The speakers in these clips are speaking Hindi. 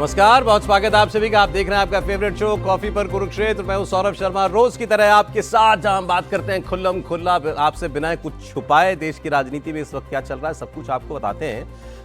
नमस्कार, बहुत स्वागत है आप सभी का। आप देख रहे हैं आपका फेवरेट शो कॉफी पर कुरुक्षेत्र। मैं हूं सौरभ शर्मा, रोज की तरह आपके साथ, जहां हम बात करते हैं खुल्लम खुल्ला, आपसे बिना कुछ छुपाए देश की राजनीति में इस वक्त क्या चल रहा है सब कुछ आपको बताते हैं।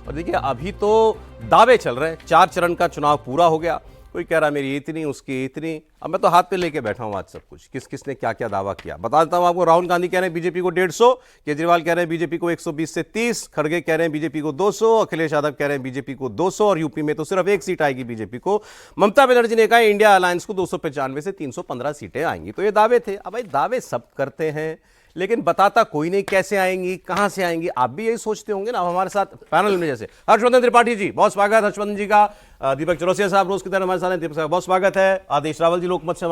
और देखिए, अभी तो दावे चल रहे हैं, 4 चरण का चुनाव पूरा हो गया। कोई कह रहा है मेरी इतनी, उसकी इतनी। अब मैं तो हाथ पे लेके बैठा हूँ आज सब कुछ, किस किसने क्या क्या दावा किया बता देता हूँ आपको। राहुल गांधी कह रहे हैं बीजेपी को 150, केजरीवाल कह रहे हैं बीजेपी को 120 से 30, खड़गे कह रहे हैं बीजेपी को 200, अखिलेश यादव कह रहे हैं बीजेपी को 200, और यूपी में तो सिर्फ 1 सीट आएगी बीजेपी को। ममता बनर्जी ने कहा इंडिया अलायंस को 295 से 315 सीटें आएंगी। तो ये दावे थे। अब भाई दावे सब करते हैं, लेकिन बताता कोई नहीं कैसे आएंगी, कहां से आएंगी। आप भी यही सोचते होंगे ना। हमारे साथ पैनल में जैसे हर्षवर्धन त्रिपाठी जी, बहुत स्वागत हर्षवर्धन जी का। दीपक चौरसिया साहब रोज की तरह हमारे साथ हैं, दीपक साहब बहुत स्वागत है। आदेश रावल जी लोकमत से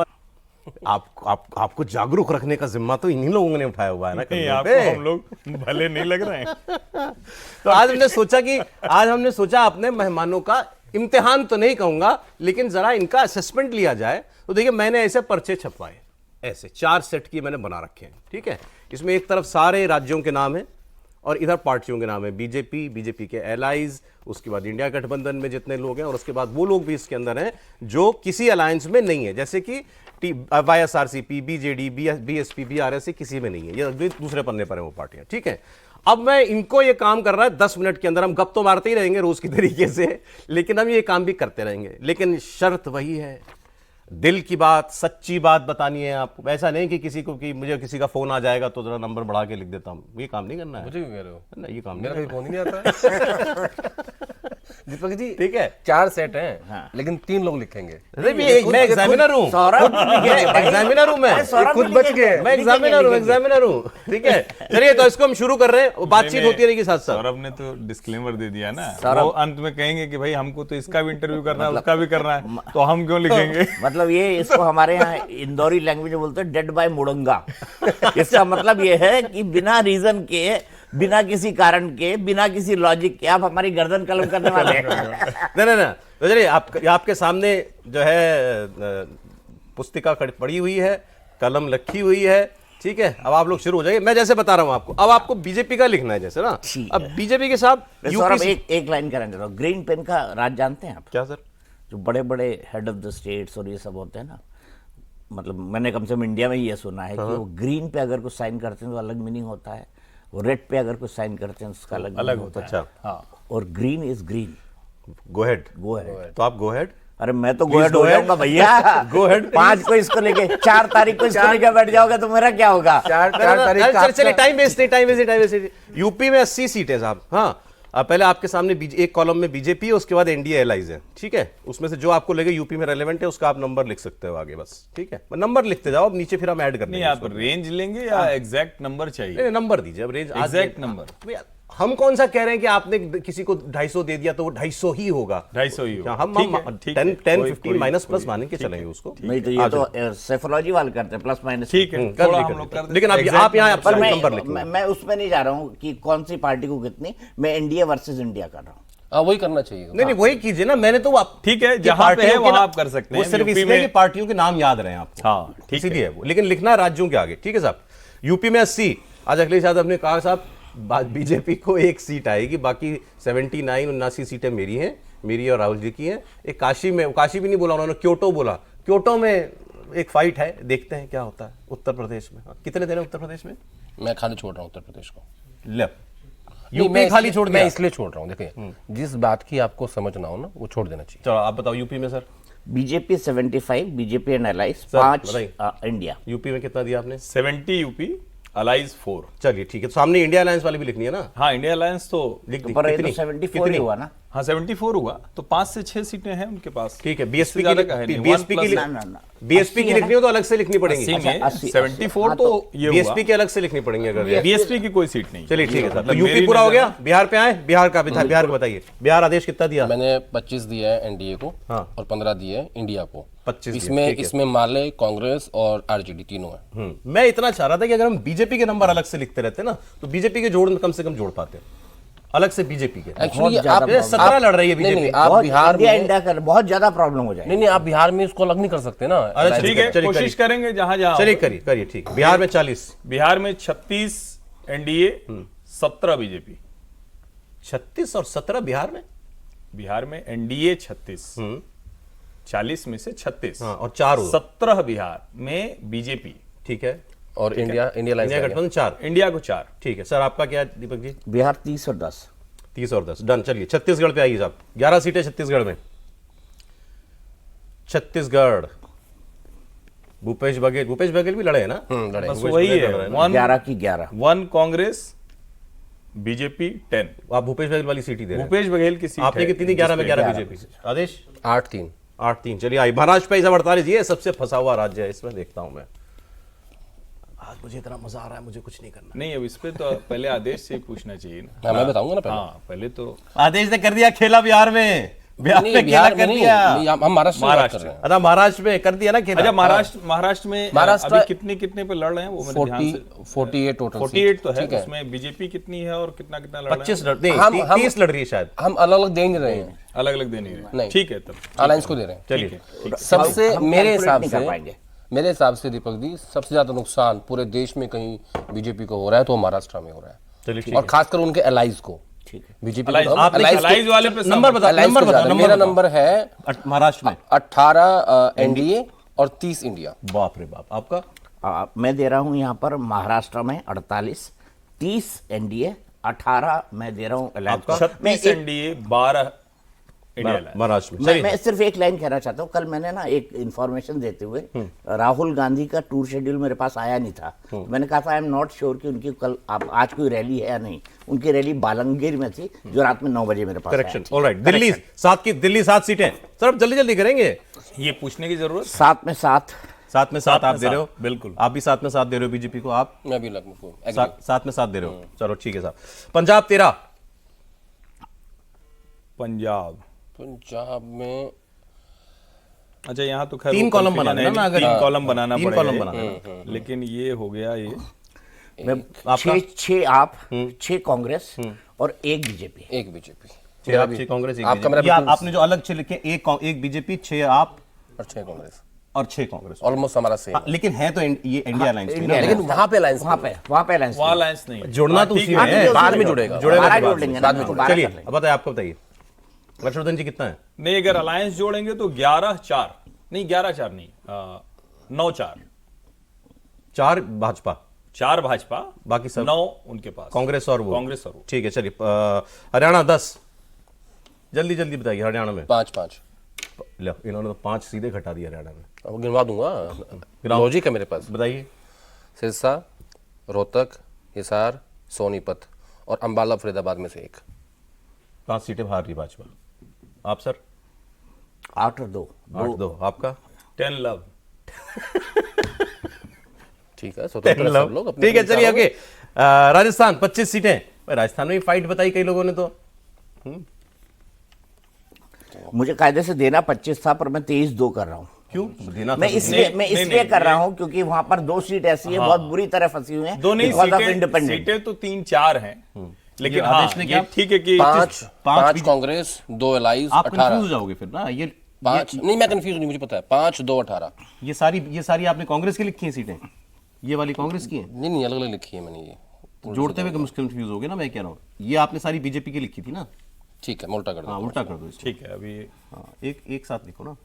आपको जागरूक रखने का जिम्मा तो इन्हीं लोगों ने उठाया हुआ है ना। नहीं, आपको हम लोग भले नहीं लग रहे हैं। तो आज हमने सोचा अपने मेहमानों का इम्तिहान तो नहीं कहूंगा, लेकिन जरा इनका असेसमेंट लिया जाए। तो देखिए, मैंने ऐसे पर्चे छपवाए, ऐसे 4 सेट की मैंने बना रखे हैं, ठीक है। इसमें एक तरफ सारे राज्यों के नाम है और इधर पार्टियों के नाम है, बीजेपी के एलाइज, उसके बाद इंडिया गठबंधन में जितने लोग हैं, और उसके बाद वो लोग भी इसके अंदर हैं जो किसी अलायंस में नहीं है, जैसे कि वाईएसआरसीपी, बीजेडी, बीएसपी, बीआरएस, किसी में नहीं है, ये दूसरे पन्ने पर है वो पार्टियां, ठीक है। अब मैं इनको ये काम कर रहा है 10 मिनट के अंदर। हम गप तो मारते ही रहेंगे रोज की तरीके से, लेकिन हम ये काम भी करते रहेंगे। लेकिन शर्त वही है, दिल की बात, सच्ची बात बतानी है आपको। ऐसा नहीं कि किसी को, कि मुझे किसी का फोन आ जाएगा तो जरा नंबर बढ़ा के लिख देता हूं। ये काम नहीं करना है। मुझे क्यों कह रहे हो? ना, ये काम मेरा नहीं कहीं फोन ही नहीं आता। दीपक जी, ठीक है। 4 सेट हैं, हाँ। लेकिन 3 लोग लिखेंगे। मैं एग्जामिनर हूँ, एग्जामिनर हूँ, मैं खुद बच गए। मैं एग्जामिनर हूँ, ठीक है। चलिए, तो इसको हम शुरू कर रहे हैं, बातचीत होती रहेगी साथ साथ। सौरभ ने तो डिस्क्लेमर दे दिया ना, वो अंत में कहेंगे कि भाई हमको तो इसका भी इंटरव्यू करना है, उसका भी करना है, तो हम क्यों लिखेंगे। मतलब ये, इसको हमारे यहाँ इंदौरी लैंग्वेज में बोलते हैं डेड बाय मुड़ंगा। इसका मतलब ये है कि बिना रीजन के, बिना किसी कारण के, बिना किसी लॉजिक के आप हमारी गर्दन कलम करने वाले हैं। नहीं, तो चलिए, आपके सामने जो है पुस्तिका पड़ी हुई है, कलम रखी हुई है, ठीक है। अब आप लोग शुरू हो जाइए। मैं जैसे बता रहा हूं आपको, अब आपको बीजेपी का लिखना है जैसे ना। अब बीजेपी के साथ एक लाइन करने दो। ग्रीन पेन का राज जानते हैं आप? क्या सर? जो बड़े बड़े हेड ऑफ द स्टेट्स और ये सब होते हैं ना, मतलब मैंने कम से कम इंडिया में ये सुना है कि वो ग्रीन पे अगर कुछ साइन करते हैं तो अलग मीनिंग होता है, वो रेड पे अगर कुछ साइन करते हैं उसका अलग होता है। अच्छा, हाँ। और green is green. Go head. तो आप गो हेड। अरे मैं तो गो हेड हो जाऊंगा भैया। गो हेड। 5 को इसको लेके, 4 तारीख को इसको लेके बैठ जाओगे तो मेरा क्या होगा? 4 तारीख। चलिए, टाइम वेस्ट नहीं। यूपी में 80 सीटें साहब। हाँ, पहले आपके सामने एक कॉलम में बीजेपी है, उसके बाद एनडीए एलाइज है, ठीक है। उसमें से जो आपको लगे यूपी में रेलेवेंट है उसका आप नंबर लिख सकते हो आगे, बस, ठीक है। नंबर लिखते जाओ, अब नीचे फिर हम ऐड कर नहीं, आप रेंज लेंगे या एग्जैक्ट नंबर चाहिए? नंबर दीजिए। अब रेंज एग्जैक्ट नंबर। हम कौन सा कह रहे हैं कि आपने किसी को 250 दे दिया तो वो 250 ही होगा। 250 ही होगा। हम 10-15 माइनस प्लस मान के चलेंगे उसको। नहीं तो ये तो सेफोलॉजी वाले करते हैं, प्लस माइनस। ठीक है, थोड़ा हम लोग कर देते हैं। लेकिन आप यहाँ नंबर लिख। मैं उसमें नहीं जा रहा हूँ कि कौन सी पार्टी को कितनी, मैं एनडीए वर्सेस इंडिया कर रहा हूँ। वही करना चाहिए। नहीं, वही कीजिए ना। मैंने तो ठीक है, जहां पे है वहां आप कर सकते हैं। वो सिर्फ इसलिए कि पार्टियों के नाम याद रहे आपको। हाँ, ठीक है वो, लेकिन लिखना राज्यों के आगे, ठीक है साहब। यूपी में 80। आज अखिलेश यादव ने कहा साहब बीजेपी को 1 सीट आएगी, बाकी 79-79 सीटें मेरी हैं, मेरी और राहुल जी की हैं। एक काशी भी नहीं बोला उन्होंने, क्योटो बोला। क्योटो में एक फाइट है, देखते हैं क्या होता है उत्तर प्रदेश में। कितने देने उत्तर प्रदेश में? मैं खाली छोड़ रहा हूँ उत्तर प्रदेश को। यूपी खाली छोड़ दिया। मैं इसलिए छोड़ रहा हूँ, देखिए जिस बात की आपको समझना हो ना वो छोड़ देना चाहिए। चलो आप बताओ यूपी में sir. BJP 75, BJP and allies 5, India. UP में कितना दिया आपने? 70 यूपी, अलायंस 4। चलिए ठीक है, तो सामने इंडिया अलायंस वाली भी लिखनी है ना। हाँ, इंडिया अलायंस तो लिख दी। पर ये तो 74 ही हुआ ना। हाँ, 74 हुआ, तो 5 से 6 सीटें हैं उनके पास। ठीक है, बीएसपी की लिखनी हो तो अलग से लिखनी पड़ेगी। 74 तो ये बीएसपी की अलग से लिखनी पड़ेंगी अगर बीएसपी की कोई सीट नहीं। चलिए ठीक है सर, तो यूपी पूरा हो गया। बिहार पे आए, बिहार का बताइए। बिहार आदेश कितना दिया? मैंने 25 दिया है एनडीए को, और 15 दिया है इंडिया को। 25 इसमें माले, कांग्रेस और आरजेडी तीनों है। मैं इतना चाह रहा था कि अगर हम बीजेपी के नंबर अलग से लिखते रहते ना तो बीजेपी के जोड़ कम से कम जोड़ पाते अलग से। बीजेपी के एक्चुअली आप 17 लड़ रही है बीजेपी। आप बिहार में इंडिया कर बहुत ज्यादा प्रॉब्लम हो जाएगी। नहीं, आप बिहार में इसको अलग नहीं कर सकते ना। अरे ठीक है, कोशिश करेंगे जहां जहां। चलिए करिए ठीक। बिहार में 40, बिहार में 36 एनडीए, 17 बीजेपी। 36 और 17 बिहार में। बिहार में एनडीए 36, 40 में से 36, हाँ, और 4 हुए। 17 बिहार में बीजेपी, ठीक है। और इंडिया लाइंस इंडिया गठबंधन 4, इंडिया को 4। ठीक है सर। आपका क्या है दीपक जी? बिहार 30 और 10। 30 और 10, डन। चलिए छत्तीसगढ़ पे आइए साहब। 11 सीटें छत्तीसगढ़ में। छत्तीसगढ़ भूपेश बघेल भी लड़े हैं ना? लड़े। बस भूपेश वही बघेल है, लड़ रहे हैं ना? 11 की 11। 1 कांग्रेस, बीजेपी 10। आप भूपेश बघेल वाली सीट ही दे रहे हैं। भूपेश बघेल की सीट आपने है, कितनी दी? 11 में 11 11 बीजेपी। आदेश 8-3। 8-3। चलिए आई महाराष्ट्र पे 48, ये सबसे फंसा हुआ राज्य है, इसमें देखता हूं मैं। आज मुझे इतना मजा आ रहा है, मुझे कुछ नहीं करना। नहीं, अब इस पे तो पहले आदेश से ही पूछना चाहिए ना। हाँ, मैं बताऊंगा ना पहले। हाँ, पहले तो आदेश ने कर दिया खेला बिहार में। बिहार नहीं, में खेला बिहार में कर नहीं, दिया। हम महाराष्ट्र की बात कर रहे हैं। अच्छा महाराष्ट्र में कर दिया ना खेला। अच्छा, महाराष्ट्र में महाराष्ट्र- अभी कितने पे लड़ रहे हैं वो मैंने ध्यान से 48 टोटल 48 तो है, ठीक है। उसमें बीजेपी कितनी है और कितना लड़ रहे हैं? 25 लड़ नहीं, हम- 30 लड़ रही है शायद। हम अलग अलग दे नहीं रहे हैं, अलग अलग दे नहीं रहे। नहीं। ठीक है, तब अलायंस को दे रहे हैं। चलिए सबसे हम मेरे calculate हिसाब नहीं से कर पाएंगे। मेरे हिसाब से दीपक जी, सबसे ज्यादा नुकसान पूरे देश में कहीं बीजेपी को हो रहा है तो महाराष्ट्र में हो रहा है, चलिए ठीक और है। खासकर उनके अलाइज को। ठीक है। बीजेपी अलाइज को आप allies अलाइज वाले पे नंबर बता, allies नंबर को बता, ज्यादा। नंबर मेरा बता। नंबर है महाराष्ट्र में 18 एनडीए और 30 इंडिया। बाप रे बाप। आपका? मैं दे रहा हूं यहां पर महाराष्ट्र में 48, 30 एनडीए, 18 मैं दे रहा हूं अलायंस को। मैं 36 एनडीए, 12 इंडिया लाइन। महाराष्ट्र में। मैं सिर्फ एक लाइन कहना चाहता हूँ। कल मैंने ना एक इंफॉर्मेशन देते हुए, राहुल गांधी का टूर शेड्यूल मेरे पास आया नहीं था। तो मैंने कहा था आई एम नॉट श्योर कि उनकी कल आज कोई रैली है या नहीं। उनकी रैली बालंगीर में थी, जो रात में 9 बजे मेरे पास आया। Correction, alright. दिल्ली 7 सीटें। सर अब जल्दी जल्दी करेंगे। ये पूछने की जरूरत 7 में 7। 7 में 7 आप दे रहे हो? बिल्कुल। आप भी 7 में 7 दे रहे हो बीजेपी को? आप मैं भी लगभग 7 में 7 दे रहे हो? चलो ठीक है साहब। पंजाब 13। पंजाब में अच्छा, यहाँ तो खैर 3 वो कॉलम confusion बनाना है, ना, अगर 3 कॉलम बनाना 3 पड़ेगा कॉलम ये। बनाना। लेकिन ये हो गया ये आपका? 6 आप, 6 कांग्रेस और 1 बीजेपी। एक बीजेपी 6 आप, 6 कांग्रेस, 1 आपका मेरा बीजेपी। ये बिल्कुल- आपने जो अलग 6 लिखे, एक बीजेपी, 6 आप और 6 कांग्रेस, और 6 कांग्रेस। ऑलमोस्ट हमारा सेम। हाँ, लेकिन है तो ये इंडिया अलायंस में ना। इंडिया लेकिन वहां पे अलायंस वहां पे अलायंस वहाँ अलायंस नहीं है। जुड़ना तो ठीक उसी है। में है। बाद में जुड़ेगा। जुड़ेगा बारह तो जोड़ लेंगे ना, बाद में बारह चलिए कर लेंगे। अब बताइए, आपको बताइए हर्षवर्धन जी कितना है? नहीं, अगर अलायंस जोड़ेंगे तो 11-4 नहीं, 11-4 नहीं, 9-4। 4 भाजपा, 4 भाजपा, बाकी सब 9 उनके पास, कांग्रेस और वो। कांग्रेस और वो। ठीक है चलिए। हरियाणा 10। जल्दी जल्दी बताइए हरियाणा में। 5-5। लो, इन्होंने तो 5 सीधे घटा दिया हरियाणा में। अब गिनवा दूंगा, लॉजिक है मेरे पास। बताइए। सिरसा, रोहतक, हिसार, सोनीपत और अंबाला फरीदाबाद में से एक। 5 सीटें हार रही भाजपा। आप सर? 8 और 2। 8-2। आपका? 10 लव। ठीक है, स्वतंत्र सब लोग अपने ठीक है अपने चलिए विचारों ओके। राजस्थान 25 सीटें। भाई, राजस्थान में भी फाइट बताई कई लोगों ने तो। मुझे कायदे से देना 25 था, पर मैं 23-2 कर रहा हूँ। क्यों देना था? मैं इसलिए नहीं, कर रहा हूँ क्योंकि वहां पर 2 सीट ऐसी है, बहुत बुरी तरह फंसी हुई है। दो नहीं, because of सीटें independent। सीटें तो 3-4 हैं, लेकिन ये हाँ, आदेश ने ये क्या? ठीक है कि 5 कांग्रेस, 2 अलाइज, आप कंफ्यूज 18। हो जाओगे फिर ना। ये 5 नहीं, मैं कंफ्यूज नहीं, मुझे पता है। 5, 2, 18। ये सारी आपने कांग्रेस की लिखी हैं सीटें? ये वाली कांग्रेस की हैं? नहीं, अलग अलग लिखी है मैंने ये। जोड़ते हुए कंफ्यूज हो गए ना, मैं कह रहा हूँ। ये आपने सारी बीजेपी की लिखी थी ना? ठीक है, मैं उल्टा कर हाँ, दूँ। उल्टा कर दो इसको। ठीक है। अभी हाँ, एक साथ लिखो ना।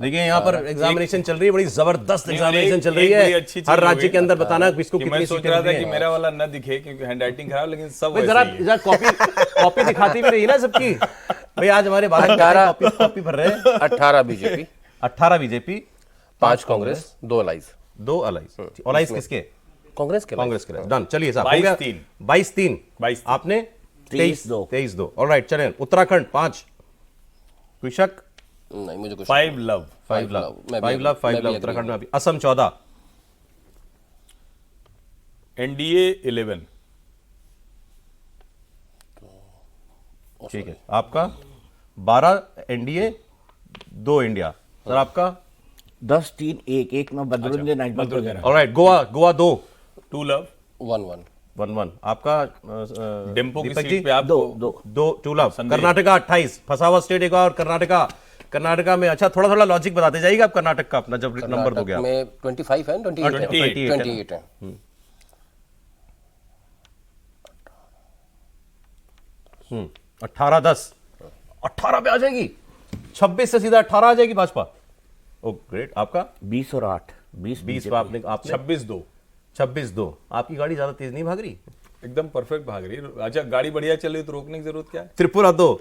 देखिए यहाँ पर एग्जामिनेशन चल रही है, बड़ी जबरदस्त एग्जामिनेशन चल रही एक बड़ी है। अच्छी चीज हर हो राज्य गई के अंदर बताना किसको कि कितनी मैं सोच सीटें रहा मिली था हैं। कि मेरा वाला न दिखे क्योंकि हैंडराइटिंग खराब, लेकिन सब भाई वैसे जरा ही है। जरा कॉपी दिखाती भी रही ना सबकी। भाई आज हमारे 12 कॉपी भर रहे हैं। 18 BJP, 18 BJP, 5 Congress, 2 allies. 2 allies. Allies किसके? कांग्रेस के कांग्रेस के लिए। डन। चलिए साहब, हो गया 22-3। 22-3। 22। आपने 23-2। 23-2। ऑलराइट चलें। उत्तराखंड 5। कोई शक? नहीं, मुझे कुछ 5 लव। 5 लव। मैं भी 5 लव। 5 मैं भी लव agree उत्तराखंड में हूं। अभी। असम 14। एनडीए 11। ठीक है। आपका 12 एनडीए, 2 इंडिया। सर आपका? 10-3-1 में बदरुद्दीन अजमल को दे रहा हूं। ऑलराइट। गोवा 2। 2 लव। 1-1। 1-1। आपका डेम्पो की दीपक सीट जी? पे आपको 2 2 लव। संदेश। कर्नाटका 28। फंसा हुआ स्टेट एक और कर्नाटका में। अच्छा, थोड़ा लॉजिक बताते जाइएगा आप कर्नाटक का अपना, जब नंबर दो गया। में 25 है, 28 है। 28 28 है। 18-10, 18 पे आ जाएगी, 26 से सीधा 18 आ जाएगी भाजपा। ओ ग्रेट। आपका 20 और 8, 20 पे आपने 26-2 26-2। आपकी गाड़ी ज्यादा तेज नहीं भाग रही? एकदम परफेक्ट भाग रही है। अच्छा, गाड़ी बढ़िया चल रही है तो रोकने की जरूरत क्या है? त्रिपुरा 2।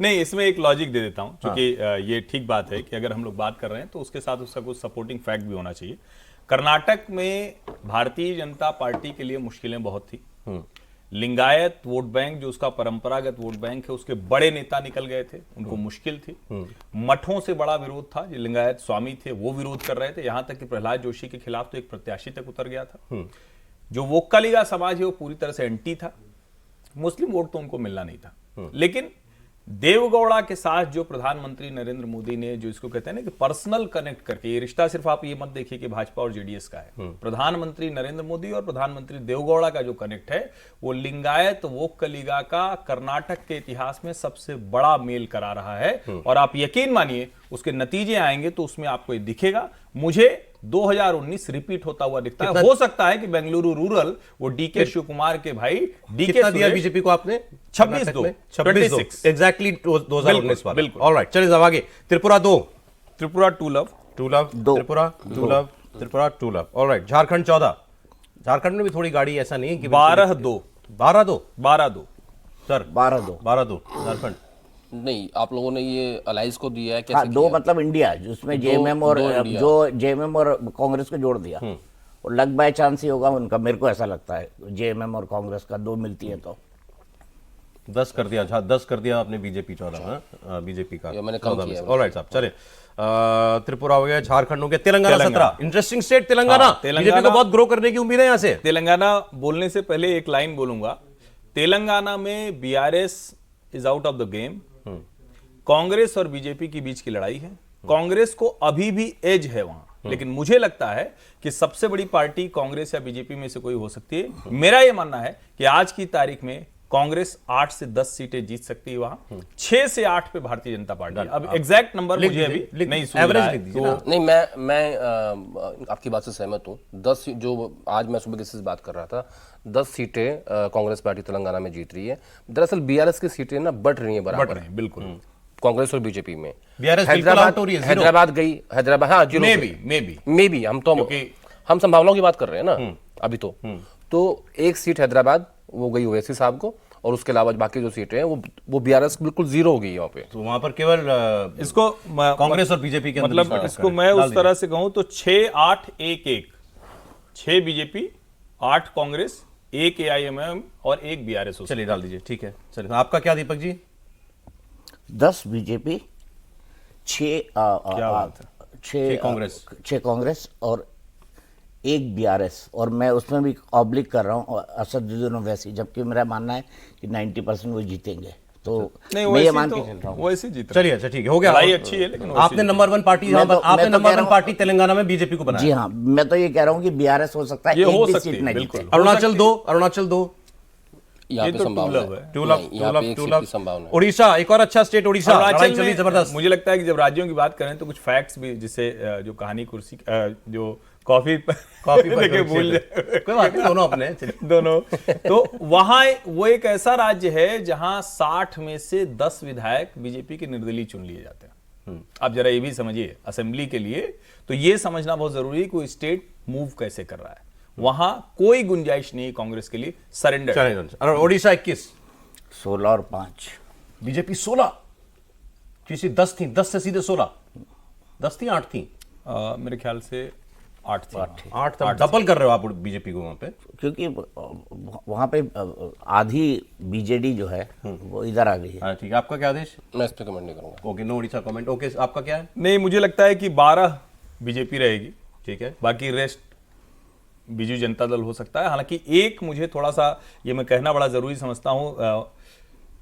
नहीं, इसमें एक लॉजिक दे देता हूं, क्योंकि ये ठीक बात है कि अगर हम लोग बात कर रहे हैं तो उसके साथ उसका कुछ सपोर्टिंग फैक्ट भी होना चाहिए। कर्नाटक में भारतीय जनता पार्टी के लिए मुश्किलें बहुत थी। लिंगायत वोट बैंक, जो उसका परंपरागत वोट बैंक है, उसके बड़े नेता निकल गए थे, उनको मुश्किल थी। मठों से बड़ा विरोध था, जो लिंगायत स्वामी थे वो विरोध कर रहे थे, यहां तक कि प्रहलाद जोशी के खिलाफ तो एक प्रत्याशी तक उतर गया था। जो वोक्कालिगा समाज है वो पूरी तरह से एंटी था, मुस्लिम वोट तो उनको मिलना नहीं था। लेकिन देवगौड़ा के साथ जो प्रधानमंत्री नरेंद्र मोदी ने, जो इसको कहते हैं ना कि पर्सनल कनेक्ट करके, ये रिश्ता सिर्फ आप ये मत देखिए कि भाजपा और जेडीएस का है, प्रधानमंत्री नरेंद्र मोदी और प्रधानमंत्री देवगौड़ा का जो कनेक्ट है वो लिंगायत वोक्कलिगा का कर्नाटक के इतिहास में सबसे बड़ा मेल करा रहा है। और आप यकीन मानिए उसके नतीजे आएंगे तो उसमें आपको ये दिखेगा। मुझे 2019 रिपीट होता हुआ दिखता है। हो सकता है कि बेंगलुरु रूरल वो डीके शिव कुमार के भाई कितना दिया बीजेपी को आपने? 26-2 एग्जैक्टली 2019 वाला। बिल्कुल। ऑलराइट, चलिए साहब आगे। Tripura 2। Tripura 2 love. Tripura 2 love. Tripura 2 love. Alright, Jharkhand 14। Jharkhand में भी थोड़ी गाड़ी ऐसा नहीं है कि 12-2 12-2 सर। 12-2 झारखंड नहीं, आप लोगों ने ये अलाइज को दिया है हाँ, कैसे 2 किया? मतलब इंडिया, जिसमें जेएमएम और जो जेएमएम और कांग्रेस को जोड़ दिया, और लक बाय चांस ही होगा उनका, मेरे को ऐसा लगता है। जेएमएम और कांग्रेस का 2 मिलती है तो 10 कर दिया। 10 कर दिया आपने बीजेपी 14। बीजेपी का ये मैंने कम किया है। ऑलराइट साहब, चले। त्रिपुरा हो गया, झारखंड हो गया, Telangana 17। Interesting state Telangana. BJP को बहुत ग्रो करने की उम्मीद है यहां से। तेलंगाना बोलने से पहले एक लाइन बोलूंगा। तेलंगाना में BRS is out of the game. Congress और बीजेपी के बीच की लड़ाई है। कांग्रेस को अभी भी एज है वहां, लेकिन मुझे लगता है कि सबसे बड़ी पार्टी कांग्रेस या बीजेपी में से कोई हो सकती है। मेरा यह मानना है कि आज की तारीख में कांग्रेस 8 से 10 सीटें जीत सकती है वहां। 6 से 8 पे भारतीय जनता पार्टी। अब एग्जैक्ट नंबर मुझे अभी नहीं सूझ रहा है, तो नहीं, मैं आपकी बात से सहमत हूँ। 10 जो आज मैं सुबह किसी से बात कर रहा था, 10 सीटें कांग्रेस पार्टी तेलंगाना में जीत रही है। दरअसल बीआरएस की सीटें ना बढ़ रही हैं बराबर, बिल्कुल कांग्रेस और बीजेपी में। बीआरएस बिल्कुल आउट हो रही है, हैदराबाद गई, हैदराबाद, हाँ जीरो मे बी हम संभावनाओं की बात कर रहे हैं ना अभी तो एक सीट हैदराबाद वो गई ओवैसी साहब को, और उसके अलावा बाकी जो सीटें हैं वो बीआरएस बिल्कुल जीरो हो गई यहाँ पे। तो वहां पर केवल इसको कांग्रेस और बीजेपी के मतलब इसको मैं उस तरह से कहूं तो 6-8-1-1, 6 बीजेपी, 8 कांग्रेस, 1 एआईएमएम और 1 बीआरएस। चलिए डाल दीजिए, ठीक है। चलिए, आपका क्या दीपक जी? 10 बीजेपी, 6 कांग्रेस और 1 बीआरएस, और मैं उसमें भी ऑब्लिक कर रहा हूँ असदुद्दीन ओवैसी, जबकि मेरा मानना है कि 90% वो जीतेंगे। तो मैं ये मान के चल रहा हूँ वैसे जीत। चलिए, अच्छा ठीक है, हो गया। लड़ाई अच्छी है, लेकिन आपने नंबर 1 पार्टी, आपने नंबर 1 पार्टी तेलंगाना में बीजेपी को बनाया। जी हाँ, मैं तो ये कह रहा हूँ कि बीआरएस हो सकता है, ये एक हो भी सकती सीट है, नहीं बिल्कुल। जीते। अरुणाचल 2 यहाँ पे तो संभावना टू लव है। है। 2 लव, यहाँ पे एक सीट की संभावना है। उड़ीसा एक और अच्छा स्टेट, उड़ीसा अरुणाचल चली में जबरदस्त। मुझे लगता है कि जब राज्यों की बात करें तो कुछ फैक्ट्स भी, जिससे जो कहानी कुर्सी जो कॉफी लेके भूल जाए, कोई बात नहीं, दोनों अपने दोनों। तो वहां वो एक ऐसा राज्य है जहां 60 में से 10 विधायक बीजेपी के निर्दलीय चुन लिए जाते हैं। आप जरा ये भी समझिए, असेंबली के लिए तो ये समझना बहुत जरूरी है कि स्टेट मूव कैसे कर रहा है। वहां कोई गुंजाइश नहीं कांग्रेस के लिए सरेंडर। और उड़ीसा 21, 16 और 5 बीजेपी 16, किसी 10 थी, 10 से सीधे 16, 10 थी 8 थी, मेरे ख्याल से 8 थी। 8 था। डबल कर रहे हो आप बीजेपी को वहां पे, क्योंकि वहां पे आधी बीजेडी जो है वो इधर आ गई है। हाँ ठीक है। आपका क्या आदेश? मैं इस पे कमेंट नहीं करूंगा। Okay, no Orissa comment. Okay, आपका क्या है? नहीं, मुझे लगता है कि 12 बीजेपी रहेगी, ठीक है। बाकी रेस्ट बीजू जनता दल हो सकता है। हालांकि एक मुझे थोड़ा सा ये मैं कहना बड़ा जरूरी समझता हूं,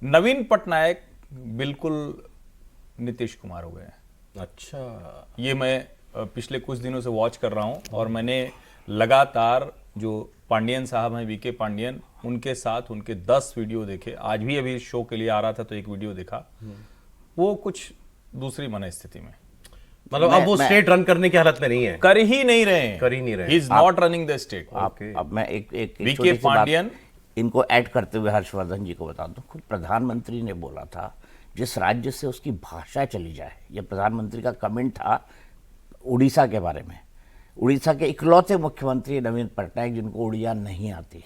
नवीन पटनायक बिल्कुल नीतीश कुमार हो गए हैं। अच्छा, ये मैं पिछले कुछ दिनों से वॉच कर रहा हूं, और मैंने लगातार जो पांडियन साहब हैं, वीके पांडियन, उनके साथ उनके 10 वीडियो देखे। आज भी अभी शो के लिए आ रहा था तो एक वीडियो देखा, वो कुछ दूसरी मनस्थिति में, मतलब अब वो स्टेट रन करने की हालत में नहीं है, कर ही नहीं रहे हैं। कर ही नहीं रहे। ही is not running the state. अब मैं एक वीके पांडियन इनको ऐड करते हुए हर्षवर्धन जी को बता दूं, खुद प्रधानमंत्री ने बोला था जिस राज्य से उसकी भाषा चली जाए, यह प्रधानमंत्री का कमेंट था उड़ीसा के बारे में। उड़ीसा के इकलौते मुख्यमंत्री नवीन पटनायक जिनको उड़िया नहीं आती।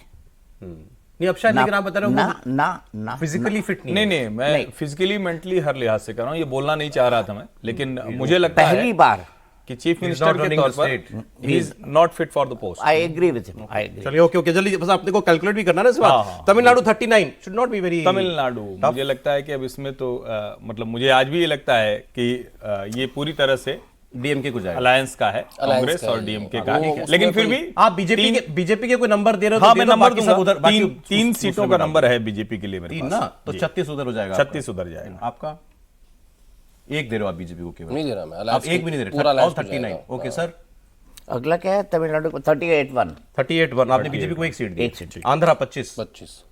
नहीं अब शायद, लेकिन आप बता रहे हो ना ना ना फिजिकली फिट नहीं नहीं है। नहीं, मैं फिजिकली मेंटली हर लिहाज से कर रहा हूँ, ये बोलना नहीं चाह रहा था मैं, लेकिन मुझे लगता पहली है बार कि चीफ not मिनिस्टर के running तौर the पर state. He is not fit for the post. I agree with him, I agree. चलिए ओके ओके, जल्दी बस आपने को कैलकुलेट भी करना ना इस बार। Tamil Nadu 39 should not be very. Tamil Nadu मुझे लगता है कि अब इसमें तो मतलब मुझे आज भी ये लगता है कि ये पूरी तरह से डीएमके को जाएगा। अलायंस का है, कांग्रेस का और है। डीएमके हाँ, का, वो उसमें लेकिन फिर कोई- भी आप बीजेपी के कोई नंबर दे रहे हो तो हाँ दे मैं दो, नंबर बाकी सब दूंगा, उधर, बाकी तीन उस- सीटों उसमें का डाल नंबर दो। है बीजेपी के लिए मेरे तीन पास। ना, तो जी। 36 उधर हो जाएगा आपका। 36 उधर जाएगा। आपका एक दे रहे हो आप बीजेपी को केवल? नहीं दे रहा मैं, आप alliance एक भी नहीं दे पूरा रहे? alliance को 39 जाएगा। Okay sir. अगला क्या है तमिलनाडु को? 38-1। 38-1 आपने बीजेपी को एक सीट दी। एक सीट। आंध्रा 25। 25।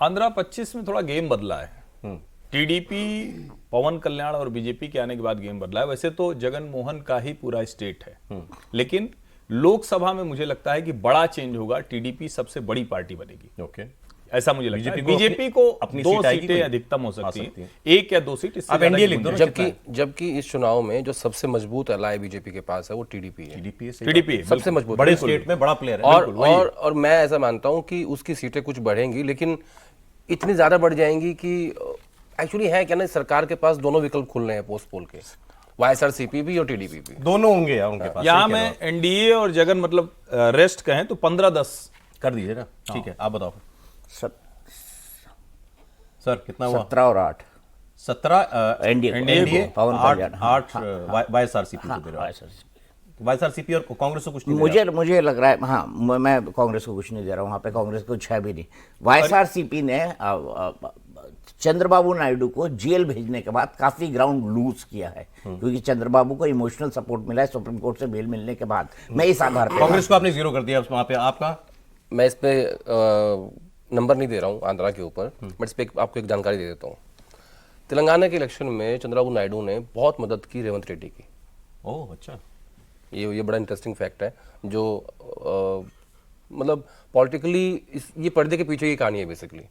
आंध्रा 25 में थोड़ा गेम बदला है। टीडीपी, पवन कल्याण और बीजेपी के आने के बाद गेम बदला है। वैसे तो जगन मोहन का ही पूरा स्टेट है, लेकिन लोकसभा में मुझे लगता है कि बड़ा चेंज होगा, टीडीपी सबसे बड़ी पार्टी बनेगी, ओके, ऐसा मुझे लगता है। बीजेपी को बीजेपी को अपनी 2 सीट आएगी सीटें कोई? अधिकतम हो आ सकती सकती हैं, हैं। 1 या 2 सीट, इससे आप ज्यादा NDA की लिख दो ना। गुंजाइश जबकि इस चुनाव में जो सबसे मजबूत अलाय बीजेपी के पास है वो टीडीपी है। टीडीपी टीडीपी सबसे मजबूत बड़े बिल्कुल। स्टेट में बड़ा प्लेयर है। और मैं ऐसा मानता हूं कि उसकी सीटें कुछ बढ़ेंगी, लेकिन इतनी ज्यादा बढ़ जाएंगी कि एक्चुअली है क्या ना, सरकार के पास दोनों विकल्प खुल रहे हैं पोस्ट पोल के, वाईएसआरसीपी भी और टीडीपी भी। दोनों होंगे यार उनके पास। यहाँ सही कह रहे में एनडीए और जगन मतलब रेस्ट कहें तो 15-10 हो। कर दीजिए ना, ठीक है, आप बताओ सत- सर कितना हुआ? 17 और 8 17 एनडीए एनडीए, पवन 8 कल्याण। 8 वाईएसआरसीपी को दे रहे हो। वाईएसआरसीपी और कांग्रेस को कुछ नहीं दे रहे मुझे लग रहा है, हाँ मैं कांग्रेस को कुछ नहीं दे रहा हूँ, वहाँ पे कांग्रेस को कुछ है भी नहीं। वाईएसआरसीपी ने चंद्रबाबू नायडू को जेल भेजने के बाद काफी ग्राउंड लूज किया है, क्योंकि चंद्रबाबू को इमोशनल सपोर्ट मिला है सुप्रीम कोर्ट से बेल मिलने के बाद। मैं इस आधार हो। पर कांग्रेस को आपने जीरो कर दिया वहां पे, आपका? मैं इस पे नंबर नहीं दे रहा हूँ आंध्रा के ऊपर, बट इस पे आपको एक जानकारी दे देता हूँ। तेलंगाना के इलेक्शन में चंद्रबाबू नायडू ने बहुत मदद की रेवंत रेड्डी की। ओह अच्छा। ये बड़ा इंटरेस्टिंग फैक्ट है, जो मतलब पॉलिटिकली ये पर्दे के पीछे की कहानी है बेसिकली।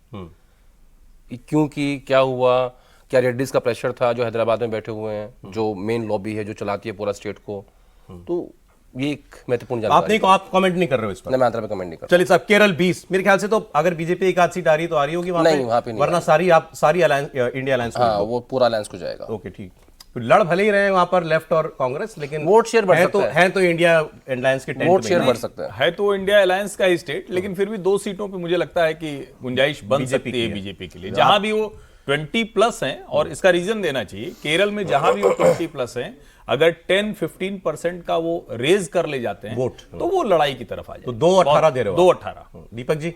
क्योंकि क्या हुआ, क्या रेड्डीज का प्रेशर था जो हैदराबाद में बैठे हुए हैं, जो मेन लॉबी है जो चलाती है पूरा स्टेट को, तो ये एक महत्वपूर्ण आप जानकारी नहीं, आप कमेंट नहीं कर रहे हो इस पर? है। मैं आंध्रा पे कमेंट नहीं कर चलिए साहब, केरल 20, मेरे ख्याल से तो अगर बीजेपी एक आध सीट आ रही है तो आ रही होगी वहां नहीं, वहां पे नहीं वरना सारी अलायंस, इंडिया अलायंस हाँ, वो पूरा अलायंस को जाएगा। ओके ठीक। तो लड़ भले ही रहे हैं वहां पर लेफ्ट और कांग्रेस, लेकिन वोट शेयर बढ़ है सकता तो है। है तो इंडिया अलायंस के टेंट वोट में शेयर ही। बढ़ सकता है। है तो इंडिया अलायंस का ही स्टेट, लेकिन फिर भी 2 सीटों पे मुझे लगता है कि गुंजाइश बन बीजेपी सकती की है है। बीजेपी के लिए, जहां भी वो 20+ हैं। और इसका रीजन देना चाहिए, केरल में जहां भी वो 20+ हैं, अगर 10-15% का वो रेज कर ले जाते हैं वोट, तो वो लड़ाई की तरफ आ जाए। तो 2-18 दे रहे हो आप? 2-18। दीपक जी,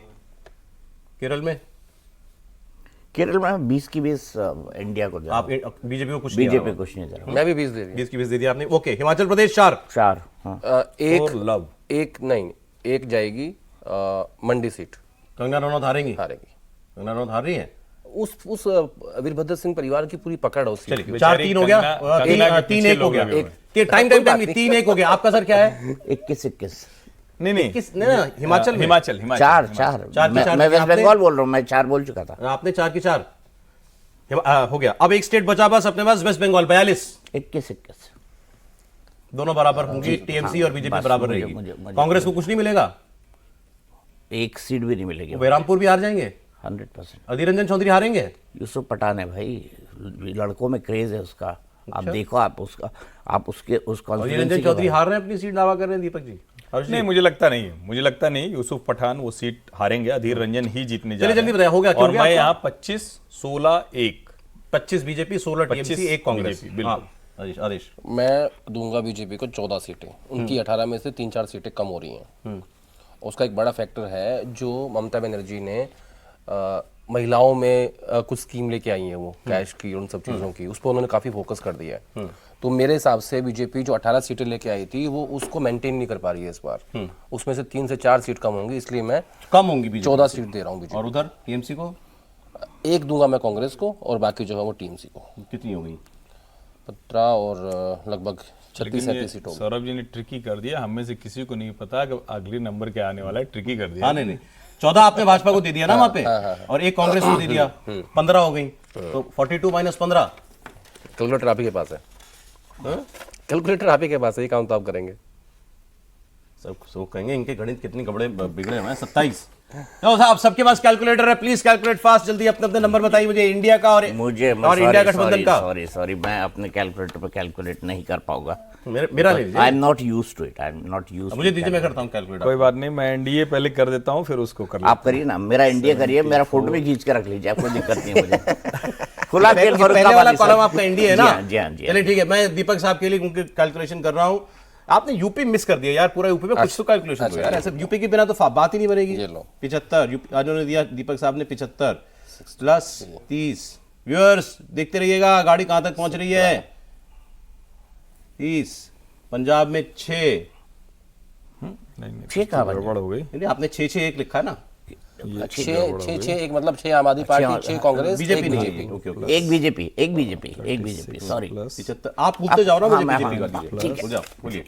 केरल में केरल में 20 की 20 इंडिया को दे रहा आप हूँ। बीजेपी को कुछ नहीं बीजेपी को कुछ नहीं दे रहा हूँ। मैं भी 20 दे दिया। 20 की 20 दे दिया आपने। ओके, हिमाचल प्रदेश 4। 4, हाँ। लव एक जाएगी मंडी सीट कंगना रनौत हारेंगी? हारेगी। कंगना रनौत हार रही है? उस वीरभद्र सिंह परिवार की पूरी पकड़ है उस सीट चलिए की। 4-3 हो गया, कंगना के 3-1 पीछे हो गया। लोग लगे हुए हैं। टाइम कोई बात 3-1 हो गया। आपका सर क्या है? 21-21 नहीं ना, हिमाचल में? हिमाचल 4 चार की चार मैं वेस्ट आपने? बंगाल बोल रहा हूँ, मैं 4 बोल चुका था। आपने 4 की 4 हो गया। अब एक स्टेट बचा बस अपने पास, वेस्ट बंगाल 42। 21-21 दोनों बराबर होंगी, टीएमसी और बीजेपी बस बराबर मुझे- रहेगी। मुझे- कांग्रेस को कुछ नहीं मिलेगा? एक सीट भी नहीं मिलेगी। बहरामपुर भी हार जाएंगे? 100%। अधीर रंजन चौधरी हारेंगे? यूसुफ पठान है भाई, लड़कों में क्रेज है उसका। आप देखो, आप उस अधीर रंजन कॉन्स्टिट्यूएंसी चौधरी हार रहे हैं, अपनी सीट दावा कर रहे हैं दीपक जी। हर्ष जी? नहीं, मुझे लगता नहीं है। मुझे लगता नहीं यूसुफ पठान वो सीट हारेंगे, अधीर रंजन ही जीतने जा चलिए रहे जल्दी हैं। बताइए, हो गया, क्यों और हो गया मैं आपका? यहाँ 25-16-1 25 बीजेपी, 16 टीएमसी, 25 1 कांग्रेस। BJP, बिल्कुल। हाँ, आदेश। मैं दूंगा बीजेपी को 14 सीटें। उनकी 18 में से 3-4 सीटें कम हो रही हैं। उसका एक बड़ा फैक्टर है जो ममता बनर्जी ने महिलाओं में कुछ स्कीम लेके आई है, वो कैश की, उन सब चीज़ों की, उस पर उन्होंने काफ़ी फोकस कर दिया है। तो मेरे हिसाब से बीजेपी जो 18 सीटें लेके आई थी वो उसको मेंटेन नहीं कर पा रही है इस बार। उसमें से 3 से 4 सीट कम होंगी, इसलिए मैं कम होंगी बीजेपी। 14 सीट दे रहा हूँ बीजेपी। और उधर टीएमसी को एक दूंगा मैं कांग्रेस को, और बाकी जो है वो टीएमसी को। कितनी होगी? 15 और लगभग 36-37 सीट होगी। सौरभ जी ने ट्रिकी कर दिया, हम में से किसी को नहीं पता कि अगले नंबर क्या आने वाला है, ट्रिकी कर दिया। हाँ नहीं, 14 आपने भाजपा को दे दिया ना वहां पे, और एक कांग्रेस को दे दिया, 15 हो गई। तो 42 माइनस 15, कैलकुलेटर आप ही के पास है, कैलकुलेटर आप ही के पास है, ये काउंट तो आप करेंगे। सब कहेंगे इनके गणित कितनी गबड़े बिगड़े हुए हैं। 27। तो साहब सबके पास कैलकुलेटर है, प्लीज कैलकुलेट फास्ट, जल्दी अपने अपने नंबर बताइए मुझे, इंडिया का और इंडिया गठबंधन का। सॉरी मैं अपने कैलकुलेटर पर कैलकुलेट नहीं कर पाऊंगा। मेरा ले लीजिए। I am not use to it, I am not use. मुझे दीजिए, मैं करता हूँ कैलकुलेटर। कोई बात नहीं, मैं एनडीए पहले कर देता हूँ, फिर उसको कर आप करिए ना, मेरा इंडिया करिए, मेरा फोटो भी खींच के रख लीजिए, कोई दिक्कत नहीं है मुझे। खुला खेल पहले वाला कॉलम आपका इंडिया है ना? जी हाँ जी। चलिए ठीक है, मैं दीपक साहब के लिए उनकी कैलकुलेशन कर रहा हूँ। आपने यूपी मिस कर दिया यार, पूरा यूपी में कुछ तो कैलकुलेशन दो यार, ऐसे यूपी के बिना तो बात ही नहीं बनेगी। 75 आज उन्होंने दिया, दीपक साहब ने 75 प्लस 30। व्यूअर्स देखते रहिएगा गाड़ी कहां तक पहुंच रही है। 30 पंजाब में 6, गड़बड़ हो गई। नहीं आपने 6-6-1 लिखा है ना? 6-6-1 मतलब 6 आम आदमी पार्टी, 6 कांग्रेस, बीजेपी नहीं, एक बीजेपी सॉरी 75। आप पूछते जाओ ना, मुझे हाँ, बीजेपी का हाँ, दीजिए। ठीक है। हो जाओ, बोलिए।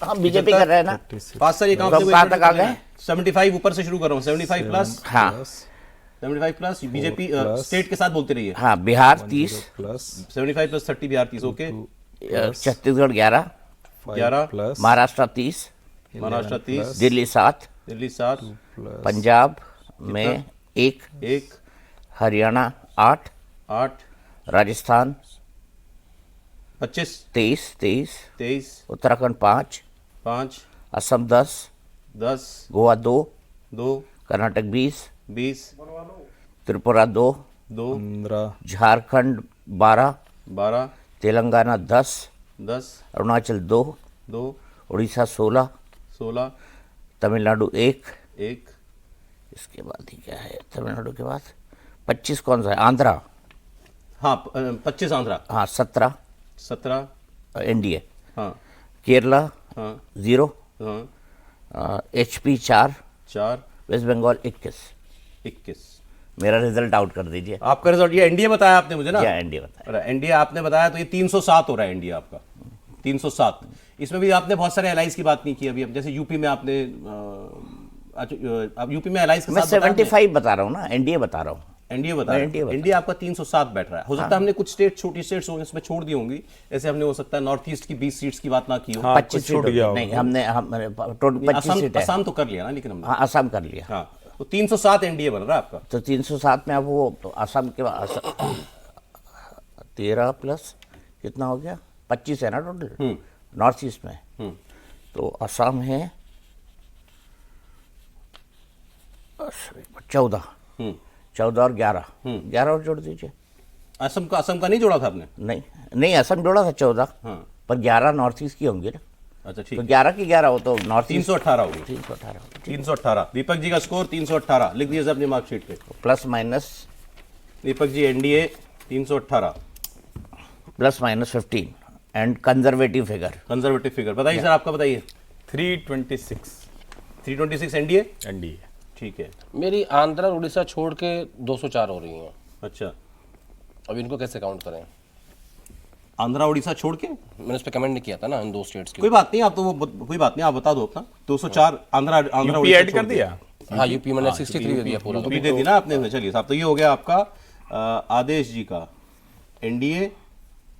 हम बीजेपी कर रहे हैं ना। पास सर, ये काम तो कहाँ तक आ गए? 75 ऊपर से शुरू कर रहा हूँ। 75 प्लस, हाँ 75 प्लस बीजेपी स्टेट के साथ बोलते रहिए। हाँ, बिहार 30, 75 प्लस 30 बिहार 30, ओके। छत्तीसगढ़ 11, 11 महाराष्ट्र 30, महाराष्ट्र 30, दिल्ली 7, दिल्ली 7, पंजाब में 1, हरियाणा 8, 8, राजस्थान 25, 23, उत्तराखंड 5, 5, असम 10, 10, गोवा 2, कर्नाटक 20, 20, त्रिपुरा 2, 15, झारखंड 12, 12, तेलंगाना 10, 10, अरुणाचल 2, उड़ीसा 16, 16, तमिलनाडु 1, 1, इसके बाद ही क्या है तमिलनाडु के बाद 25 कौन सा है? आंध्रा, हाँ 25 आंध्रा, हाँ 17 एनडीए, हाँ केरला हाँ 0, हाँ HP 4, 4, वेस्ट बंगाल 21। 21। मेरा रिजल्ट आउट कर दीजिए। आपका रिजल्ट ये एनडीए बताया आपने मुझे ना? क्या एनडीए बताया? एनडीए आपने बताया, तो ये 307 हो रहा है एनडीए आपका, 307। इसमें भी आपने बहुत सारे एलाइज की बात नहीं की अभी। अब जैसे यूपी में आपने अब यूपी में एलाइज के मैं साथ 75 बता रहा हूँ ना, एनडीए बता रहा हूँ। एनडीए बता रहे हैं। एनडीए आपका 307 बैठ रहा है। हो सकता है हमने कुछ स्टेट, छोटी स्टेट्स होंगे इसमें छोड़ दी होंगी, ऐसे हमने हो सकता है नॉर्थ ईस्ट की 20 सीट्स की बात ना की हो। 25 सीट नहीं, हमने 25 सीट है। असम तो कर लिया ना, लेकिन हमने हाँ असम कर लिया। हाँ, तो 307 एनडीए बन रहा है आपका। तो 307 में अब वो तो असम के 13 प्लस कितना हो गया? 25 है ना टोटल नॉर्थ ईस्ट में। तो असम है 14, 14 और 11 और जोड़ दीजिए। असम का नहीं जोड़ा था आपने? नहीं असम जोड़ा था 14, हाँ। पर 11 नॉर्थ ईस्ट की होंगी ना। अच्छा ठीक तो है। 11 की 11 हो तो नॉर्थ ईस्ट 318 होगी। 318 318 दीपक जी का स्कोर 318 लिख दीजिए अपनी मार्कशीट पे। Plus minus Deepak ji NDA 318 plus minus 15 and conservative figure. Conservative figure बताइए सर, आपका बताइए। 326 एनडीए एनडीए। ठीक है। मेरी आंध्र और उड़ीसा छोड़ के 204 हो रही हैं। अच्छा, अब इनको कैसे काउंट करें? आंध्रा उड़ीसा छोड़ के मैंने उस पर कमेंट नहीं किया था ना इन दो स्टेट्स की। कोई बात नहीं, आप तो वो कोई बात नहीं, आप बता दो अपना। 204 आंध्रा यूपी उड़ीसा ऐड छोड़ कर के। दिया। हाँ यूपी मैंने 63 दे दिया पूरा। यूपी दे दी ना आपने। चलिए साहब, तो ये हो गया आपका आदेश जी का एनडीए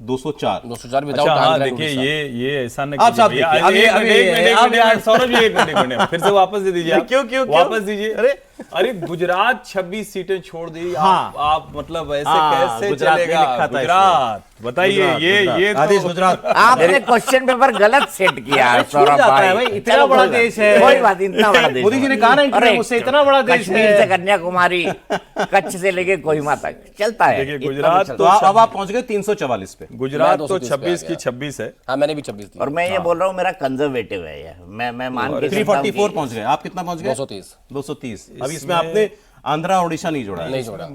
204 विदाउट अच्छा हाँ, आंध्र देखिए ये ऐसा न आप साहब कीजिए देखिए, भैया। अभी- एक मिनट, सौरभ जी एक मिनट फिर से वापस दे दीजिए आप। क्यों? वापस दीजिए। अरे गुजरात 26 सीटें छोड़ दी। हाँ। आप मतलब ऐसे हाँ, कैसे गुजरात में चलेगा? लिखा था गुजरात बताइए। ये तो आदेश गुजरात। आपने क्वेश्चन पेपर गलत सेट किया अरे है छूट सौरभ जाता है भाई। भाई, इतना बड़ा देश है। कोई बात नहीं, इतना बड़ा देश। मोदी जी ने कहा ना इंटरव्यू में अरे, मुझसे, इतना बड़ा देश कश्मीर है। से कन्याकुमारी, कच्छ से लेके कोहिमा तक चलता है। देखिए, इतना गुजरात तो तो चलता है। अब आप पहुंच गए 344 पे। गुजरात मैं तो 230 पे 26 आ की गया। 26 है। हाँ मैंने भी 26 दी। और मैं ये बोल रहा हूँ मेरा कंजर्वेटिव है ये। मैं मान के चलता हूँ 344 कि- पहुंच गए। आप कितना पहुंच गए? 230। 230। अब इसमें आपने आंध्रा उड़ीसा नहीं जोड़ा है। नहीं जोड़ा।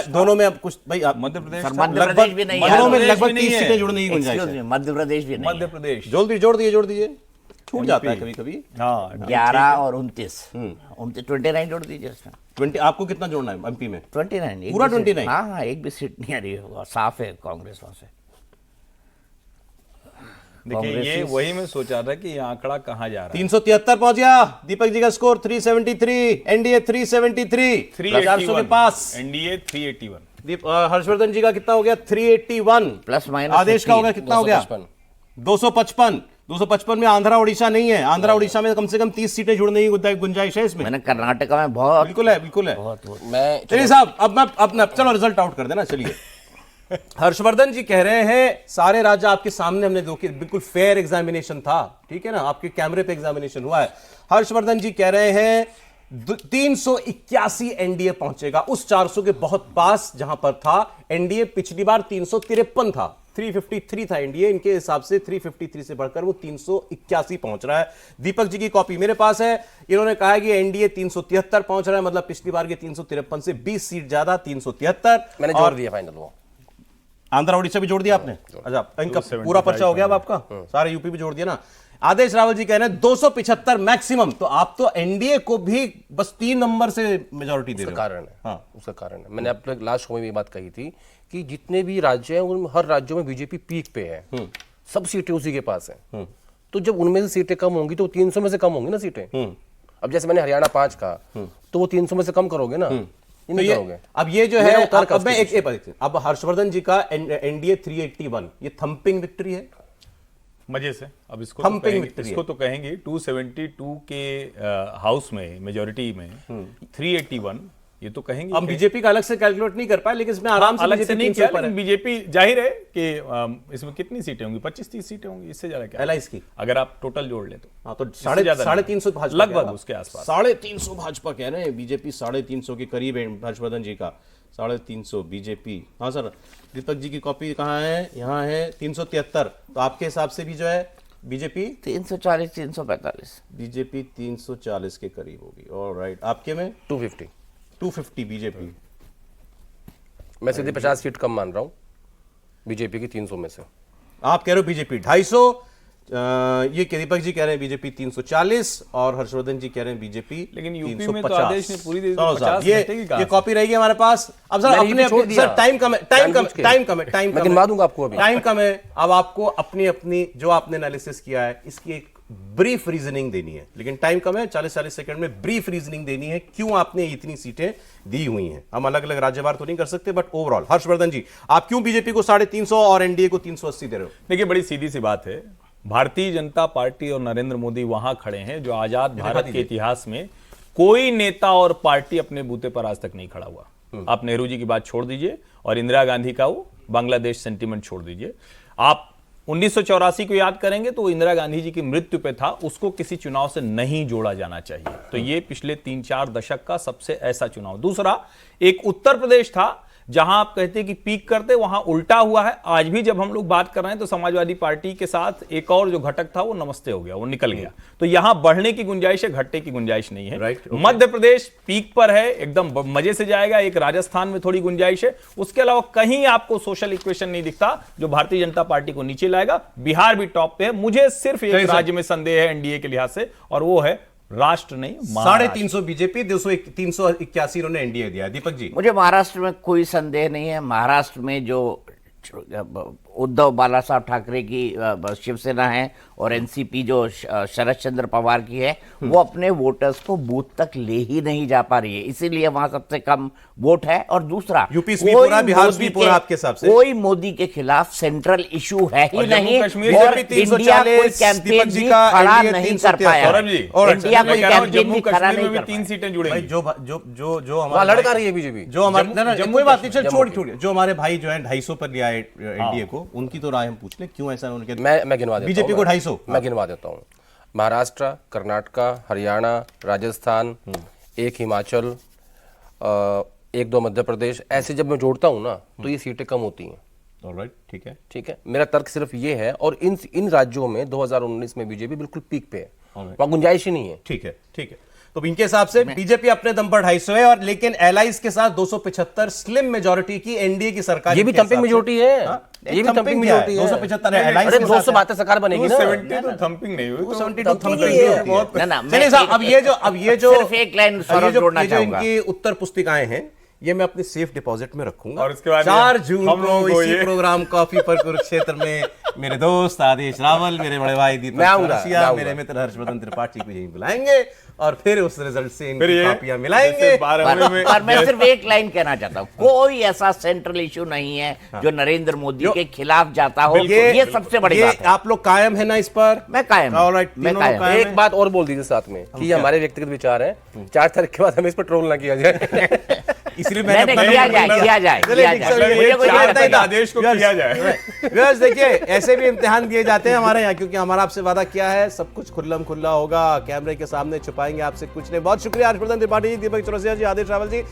दोनों में अब कुछ भाई मध्य प्रदेश सर, था। मध्य प्रदेश भी नहीं है। दोनों में मध्य प्रदेश लगभग भी नहीं 30 है। सीटें जुड़ने की गुंजाइश Excuse है। me, मध्य प्रदेश भी नहीं मध्य है। प्रदेश जोड़ दीजिए। छूट जाता है कभी कभी। हाँ 11 और 29 29 जोड़ दीजिए इसमें। 20 आपको कितना जोड़ना है एमपी में? 29 एक पूरा भी सीट- 29? हाँ, एक भी सीट नहीं आ रही होगा, साफ है कांग्रेस वहां से। देखिए ये वही मैं सोच रहा था कि ये आंकड़ा कहाँ जा रहा है। 373 पहुंच गया दीपक जी का स्कोर, 373, एनडीए 373, 400 के पास। एनडीए 381। हर्षवर्धन जी का कितना हो गया? 381 प्लस माइनस आदेश का होगा कितना हो गया? 255। 255 में आंध्रा उड़ीसा नहीं है। आंध्रा उड़ीसा में कम से कम 30 सीटें जुड़ने की गुंजाइश है इसमें। मैंने कर्नाटका में बहुत बिल्कुल है, बिल्कुल है। मैं चलिए साहब, अब चलो रिजल्ट आउट कर देना। चलिए हर्षवर्धन जी कह रहे हैं सारे राज्य आपके सामने हमने देखिए, बिल्कुल फेयर एग्जामिनेशन था, ठीक है ना, आपके कैमरे पे एग्जामिनेशन हुआ है। हर्षवर्धन जी कह रहे हैं 381 एनडीए पहुंचेगा, उस 400 के बहुत पास जहां पर था। एनडीए पिछली बार 353 था, 353 था एनडीए, इनके हिसाब से 353 से बढ़कर वो 381 पहुंच रहा है। दीपक जी की कॉपी मेरे पास है, इन्होंने कहा है कि एनडीए 373 पहुंच रहा है, मतलब पिछली बार के 353 से 20 सीट ज्यादा, 373। मैंने जोड़ दिया फाइनल वो। आंध्रा उड़ीसा भी जोड़ दिया आपने? अच्छा, इनका पूरा पर्चा हो गया अब आपका, सारे यूपी भी जोड़ दिया ना। आदेश रावल जी कह रहे हैं 275 मैक्सिमम, तो आप तो एनडीए को भी बस 3 नंबर से मेजॉरिटी दे रहे हो। कारण है, हाँ, उसका कारण है। मैंने अपने लास्ट शो में भी बात कही थी कि जितने भी राज्य हैं उनमें हर राज्यों में बीजेपी पीक पे है, सब सीटें उसी के पास हैं। तो जब उनमें से सीटें कम होंगी तो 300 में से कम होंगी ना सीटें। अब जैसे मैंने हरियाणा 5 कहा, तो वो 300 में से कम करोगे ना, तो ये अब ये जो है, अब मैं एक अब हर्षवर्धन जी का एनडीए 381, ये थंपिंग विक्ट्री है मजे से। अब इसको तो कहेंगे 272 के हाउस में मेजॉरिटी में 381, ये तो कहेंगे। अब बीजेपी का अलग से कैलकुलेट नहीं कर पाए, लेकिन इसमें आराम से अलग से नहीं किया, लेकिन बीजेपी जाहिर है कि इसमें कितनी सीटें होंगी, 25-30 सीटें होंगी, इससे ज्यादा क्या एलाइस की अगर आप टोटल जोड़ ले तो। हाँ, तो 350 भाजपा, लगभग उसके आसपास 350 भाजपा कह रहे हैं, बीजेपी 350 के करीब है हर्षवर्धन जी का, 350 बीजेपी। हाँ सर, दीपक जी की कॉपी कहाँ है? यहाँ है 373, तो आपके हिसाब से भी जो है बीजेपी 340 345, बीजेपी 340 के करीब होगी। ऑलराइट, आपके में 250 बीजेपी। मैं सीधे 50 सीट कम मान रहा हूँ बीजेपी की 300 में से। आप कह रहे हो बीजेपी 250, ये दीपक जी कह रहे हैं बीजेपी 340 और हर्षवर्धन जी कह रहे हैं बीजेपी, लेकिन यूपी में तो आदेश ने पूरी 50 ये कॉपी रहेगी हमारे पास। अब सर अपने सर टाइम कम है, मैं गिनवा दूंगा आपको अभी। टाइम कम है, अब आपको अपनी जो आपने एनालिसिस किया है इसकी एक ब्रीफ रीजनिंग देनी है, लेकिन टाइम कम है, 40-40 सेकंड में ब्रीफ रीजनिंग देनी है क्यों आपने इतनी सीटें दी हुई हैं। हम अलग अलग राज्यवार तो नहीं कर सकते, बट ओवरऑल हर्षवर्धन जी आप क्यों बीजेपी को 350 और एनडीए को 380 दे रहे हो? देखिए, बड़ी सीधी सी बात है, भारतीय जनता पार्टी और नरेंद्र मोदी वहां खड़े हैं जो आजाद भारत के इतिहास में कोई नेता और पार्टी अपने बूते पर आज तक नहीं खड़ा हुआ। आप नेहरू जी की बात छोड़ दीजिए और इंदिरा गांधी का वो बांग्लादेश सेंटीमेंट छोड़ दीजिए, आप 1984 को याद करेंगे तो इंदिरा गांधी जी की मृत्यु पे था, उसको किसी चुनाव से नहीं जोड़ा जाना चाहिए। तो ये पिछले 3-4 दशक का सबसे ऐसा चुनाव। दूसरा, एक उत्तर प्रदेश था जहां आप कहते कि पीक करते, वहां उल्टा हुआ है। आज भी जब हम लोग बात कर रहे हैं तो समाजवादी पार्टी के साथ एक और जो घटक था वो नमस्ते हो गया, वो निकल गया। तो यहां बढ़ने की गुंजाइश है, घटने की गुंजाइश नहीं है। मध्य प्रदेश पीक पर है, एकदम मजे से जाएगा। एक राजस्थान में थोड़ी गुंजाइश है, उसके अलावा कहीं आपको सोशल इक्वेशन नहीं दिखता जो भारतीय जनता पार्टी को नीचे लाएगा। बिहार भी टॉप पे है। मुझे सिर्फ एक राज्य में संदेह है एनडीए के लिहाज से, और वो है राष्ट्र नहीं, 350 बीजेपी, 381 इन्होंने एनडीए दिया। दीपक जी, मुझे महाराष्ट्र में कोई संदेह नहीं है। महाराष्ट्र में जो उद्धव बाला साहब ठाकरे की शिवसेना है और एनसीपी जो शरद चंद्र पवार की है, वो अपने वोटर्स को बूथ तक ले ही नहीं जा पा रही है, इसीलिए वहां सबसे कम वोट है। और दूसरा, यूपी भी पूरा, बिहार भी पूरा आपके हिसाब से कोई मोदी के खिलाफ सेंट्रल इशू है ही नहीं, और इंडिया कोई कैंपेन भी खड़ा नहीं कर पाया। इंडिया कोई कैंपेन भी खड़ा नहीं कर पाया। 3 सीटें जुड़ेंगी। जो हमारा लड़का रही है बीजेपी, जो हमारे कोई बात नहीं, चल छोड़, जो हमारे भाई जो है 250 पर लिया है एनडीए को, उनकी तो राय हम पूछ ले, क्यों ऐसा उन्होंने? मैं गिनवा देता हूं, बीजेपी को 250 मैं गिनवा देता हूं। महाराष्ट्र, कर्नाटका, हरियाणा, राजस्थान, एक हिमाचल, 1-2 मध्य प्रदेश, ऐसे जब मैं जोड़ता हूं ना तो ये सीटें कम होती हैं। ऑलराइट, ठीक है। मेरा तर्क सिर्फ ये है, और इन राज्यों में 2019 में बीजेपी बिल्कुल पीक पे है, वहां गुंजाइश ही नहीं है। ठीक है। तो इनके हिसाब से बीजेपी अपने दम पर 250 है, और लेकिन एलाइज के साथ 275 स्लिम मेजॉरिटी की एनडीए की सरकार। ये भी थंपिंग मेजॉरिटी है, ये भी थंपिंग मेजॉरिटी है। 275 है, एलाइज अरे 200 बातें सरकार बनेगी ना। 270 तो थंपिंग नहीं हुई, 272 थंपिंग होती है। ना, चलिए साहब, अब ये जो सिर्फ एक लाइन जोड़ना चाहूंगा। इनकी उत्तर पुस्तिकाएं हैं, ये मैं अपनी सेफ डिपॉजिट में रखूंगा। और उसके बाद 4 जून हम लोगों को को इसी ये- प्रोग्राम कॉफी पर कुरुक्षेत्र में मेरे दोस्त आदेश रावल, मेरे बड़े भाई दीपक मैं आऊंगा, चौरसिया, मैं आऊंगा। मेरे मित्र हर्षवर्धन त्रिपाठी को यहीं बुलाएंगे और फिर उस रिजल्ट से फिर इनकी ये कॉपियां मिलाएंगे। जैसे 12वें में पर मैं सिर्फ एक लाइन कहना चाहता हूँ, कोई ऐसा सेंट्रल इशू नहीं है जो नरेंद्र मोदी के खिलाफ जाता हो। ये सबसे बड़ी ये बात है। आप लोग कायम है ना इस पर? मैं कायम हूं। Alright, मैं तीनों लोग कायम। कायम एक हैं? बात और बोल दीजिए साथ में कि ये हमारे व्यक्तिगत विचार हैं, 4 तारीख के बाद हमें इस पर ट्रोल ना किया जाए। इसलिए नहीं, मैंने नहीं, किया जाए, किया जाए, चलिए, किया ठीक, जाए। चलिए, मुझे ये कोई चार दिक्कत तारीख नहीं। आदेश को किया जाए। व्यूअर्स देखिए, ऐसे भी इम्तिहान दिए जाते हैं हमारे यहाँ, क्योंकि हमारा आपसे वादा क्या है, सब कुछ खुल्लम खुल्ला होगा, कैमरे के सामने छुपाएंगे आपसे कुछ नहीं। बहुत शुक्रिया हर्षवर्धन त्रिपाठी जी, दीपक चौरसिया जी, आदेश रावल जी।